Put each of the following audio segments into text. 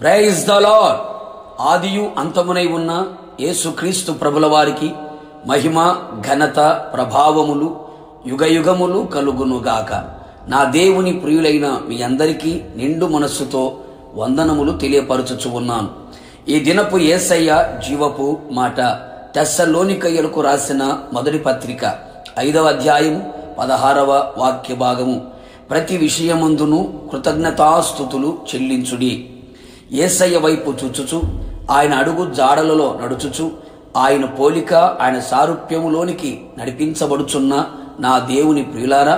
Praise the lord. ఆదియు అంతమునై ఉన్న యేసుక్రీస్తు ప్రభుల వారికి మహిమ, ఘనత, ప్రభావములు యుగయుగములు కలుగునుగాక. నా దేవుని ప్రియులైన మీ అందరికీ నిండు మనస్సుతో వందనములు తెలియపరచుచు ఉన్నాను. ఈ దినపు యేసయ్య జీవపు మాట తెస్సలోనికయ్యులకు రాసిన మొదటి పత్రిక 5వ అధ్యాయము 16వ వాక్య భాగము. ప్రతి విషయమందును కృతజ్ఞతాస్తుతులు చెల్లించుడి. యేసయ్య వైపు చూచుచు, ఆయన అడుగు జాడలలో నడుచుచు, ఆయన పోలిక, ఆయన సారూప్యములోనికి నడిపించబడుచున్న నా దేవుని ప్రియులారా,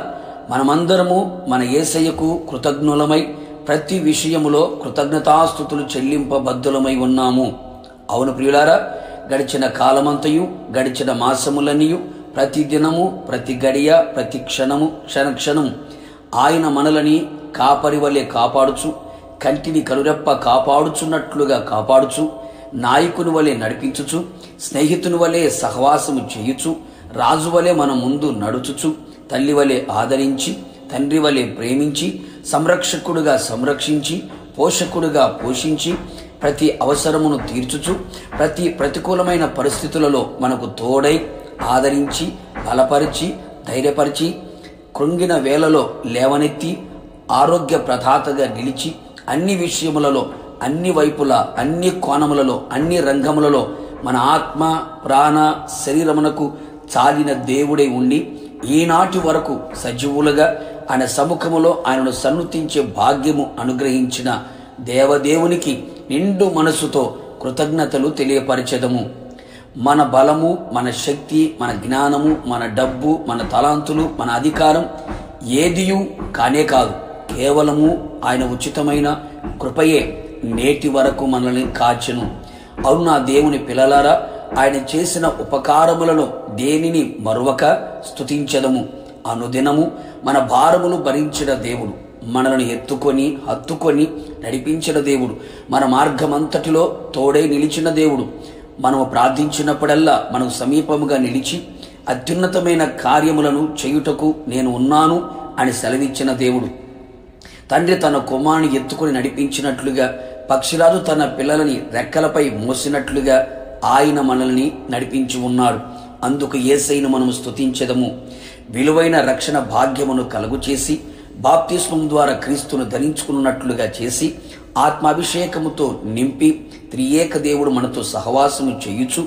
మనమందరము మన యేసయ్యకు కృతజ్ఞులమై ప్రతి విషయములో కృతజ్ఞతాస్తుతులు చెల్లింపబద్ధులమై ఉన్నాము. అవును ప్రియులారా, గడిచిన కాలమంతయు, గడిచిన మాసములనియు, ప్రతి దినము, ప్రతి గడియ, ప్రతి క్షణము, క్షణక్షణము ఆయన మనలని కాపరి వలె కాపాడుచు, కంటిని కనురెప్ప కాపాడుచున్నట్లుగా కాపాడుచు, నాయకుని వలె నడిపించుచు, స్నేహితుని వలె సహవాసము చేయుచు, రాజు వలె మన ముందు నడుచుచు, తల్లి వలె ఆదరించి, తండ్రి వలె ప్రేమించి, సంరక్షకుడుగా సంరక్షించి, పోషకుడుగా పోషించి, ప్రతి అవసరమును తీర్చుచు, ప్రతి ప్రతికూలమైన పరిస్థితులలో మనకు తోడై ఆదరించి, బలపరిచి, ధైర్యపరిచి, కృంగిన వేళలో లేవనెత్తి, ఆరోగ్య ప్రదాతగా నిలిచి, అన్ని విషయములలో, అన్ని వైపుల, అన్ని కోణములలో, అన్ని రంగములలో మన ఆత్మ, ప్రాణ, శరీరమునకు చాలిన దేవుడై ఉండి ఈనాటి వరకు సజీవులుగా ఆయన సముఖములో ఆయనను సన్నుతించే భాగ్యము అనుగ్రహించిన దేవదేవునికి నిండు మనసుతో కృతజ్ఞతలు తెలియపరచెదము. మన బలము, మన శక్తి, మన జ్ఞానము, మన డబ్బు, మన తలాంతులు, మన అధికారం ఏదియూ కానే కాదు. కేవలము ఆయన ఉచితమైన కృపయే నేటి వరకు మనల్ని కాచెను. అవును నా దేవుని పిల్లలారా, ఆయన చేసిన ఉపకారములను దేనిని మరువక స్తుతించెదము. అనుదినము మన భారములు భరించిన దేవుడు, మనలను ఎత్తుకొని హత్తుకొని నడిపించిన దేవుడు, మన మార్గమంతటిలో తోడై నిలిచిన దేవుడు, మనము ప్రార్థించినప్పుడల్లా మనకు సమీపముగా నిలిచి అత్యున్నతమైన కార్యములను చేయుటకు నేను ఉన్నాను అని సెలవిచ్చిన దేవుడు, తండ్రి తన కుమారుని ఎత్తుకొని నడిపించినట్లుగా, పక్షిరాజు తన పిల్లలని రెక్కలపై మోసినట్లుగా ఆయన మనల్ని నడిపించి ఉన్నాడు. అందుకు యేసయ్యను మనము స్తుతించెదము. విలువైన రక్షణ భాగ్యమును కలుగు చేసి, బాప్తిస్మం ద్వారా క్రీస్తును ధరించుకున్నట్లుగా చేసి, ఆత్మాభిషేకముతో నింపి, త్రియేక దేవుడు మనతో సహవాసము చేయుచు,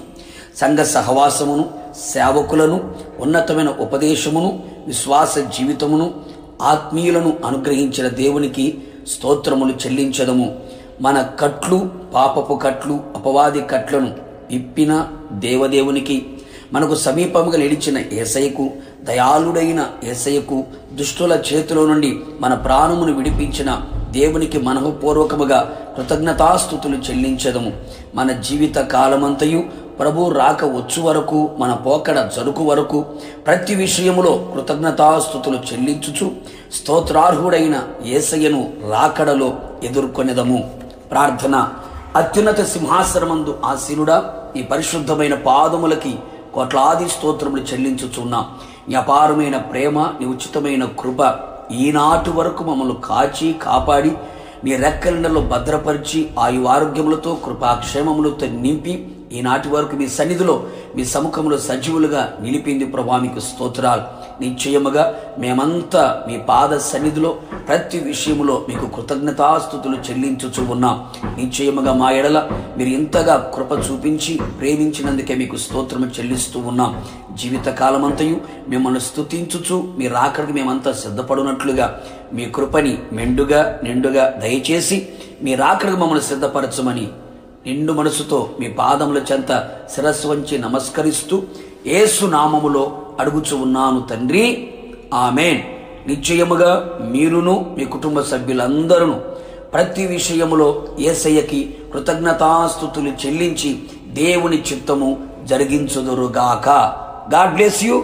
సంఘ సహవాసమును, సేవకులను, ఉన్నతమైన ఉపదేశమును, విశ్వాస జీవితమును, ఆత్మీయులను అనుగ్రహించిన దేవునికి స్తోత్రములు చెల్లించదము. మన కట్లు, పాపపు కట్లు, అపవాది కట్లను విప్పిన దేవదేవునికి, మనకు సమీపముగా నిలిచిన యేసయ్యకు, దయాళుడైన యేసయ్యకు, దుష్టుల చేతిలో నుండి మన ప్రాణమును విడిపించిన దేవునికి మనఃపూర్వకముగా కృతజ్ఞతాస్తుతులు చెల్లించదము. మన జీవిత కాలమంతయు ప్రభు రాక వచ్చు వరకు, మన పోకడ జరుకు వరకు ప్రతి విషయములో కృతజ్ఞతాస్తుతులు చెల్లించుచు స్తోత్రార్హుడైన యేసయ్యను రాకడలో ఎదుర్కొనేదము. ప్రార్థన. అత్యున్నత సింహాసనమందు ఆసీనుడా, ఈ పరిశుద్ధమైన పాదములకి కోట్లాది స్తోత్రములు చెల్లించుచున్నా. నీ అపారమైన ప్రేమ, నీ ఉచితమైన కృప ఈనాటి వరకు మమ్మల్ని కాచి కాపాడి నీ రెక్కలలో భద్రపరిచి ఆయువారోగ్యములతో కృపాక్షేమములతో నింపి ఈనాటి వరకు మీ సన్నిధిలో, మీ సముఖంలో సజీవులుగా నిలిపింది ప్రభా, మీకు స్తోత్రాలు. నిశ్చయముగా మేమంతా మీ పాద సన్నిధిలో ప్రతి విషయములో మీకు కృతజ్ఞతాస్తుతులు చెల్లించుచూ ఉన్నాం. నిశ్చయముగా మా ఎడల మీరు ఇంతగా కృప చూపించి ప్రేమించినందుకే మీకు స్తోత్రము చెల్లిస్తూ ఉన్నాం. జీవిత కాలమంతయు మిమ్మల్ని స్తుతించుచు మీ రాకడికి మేమంతా సిద్ధపడినట్లుగా మీ కృపని మెండుగా నిండుగా దయచేసి మీ రాకడికి మమ్మల్ని సిద్ధపరచమని నిండు మనసుతో మీ పాదముల చెంత శిరస్సు వంచి నమస్కరిస్తూ యేసు నామములో అడుగుచు ఉన్నాను తండ్రి, ఆమేన్. నిశ్చయముగా మీరును మీ కుటుంబ సభ్యులందరూ ప్రతి విషయములో యేసయ్యకి కృతజ్ఞతాస్తుతులు చెల్లించి దేవుని చిత్తము జరిగించుదురుగాక. God bless you.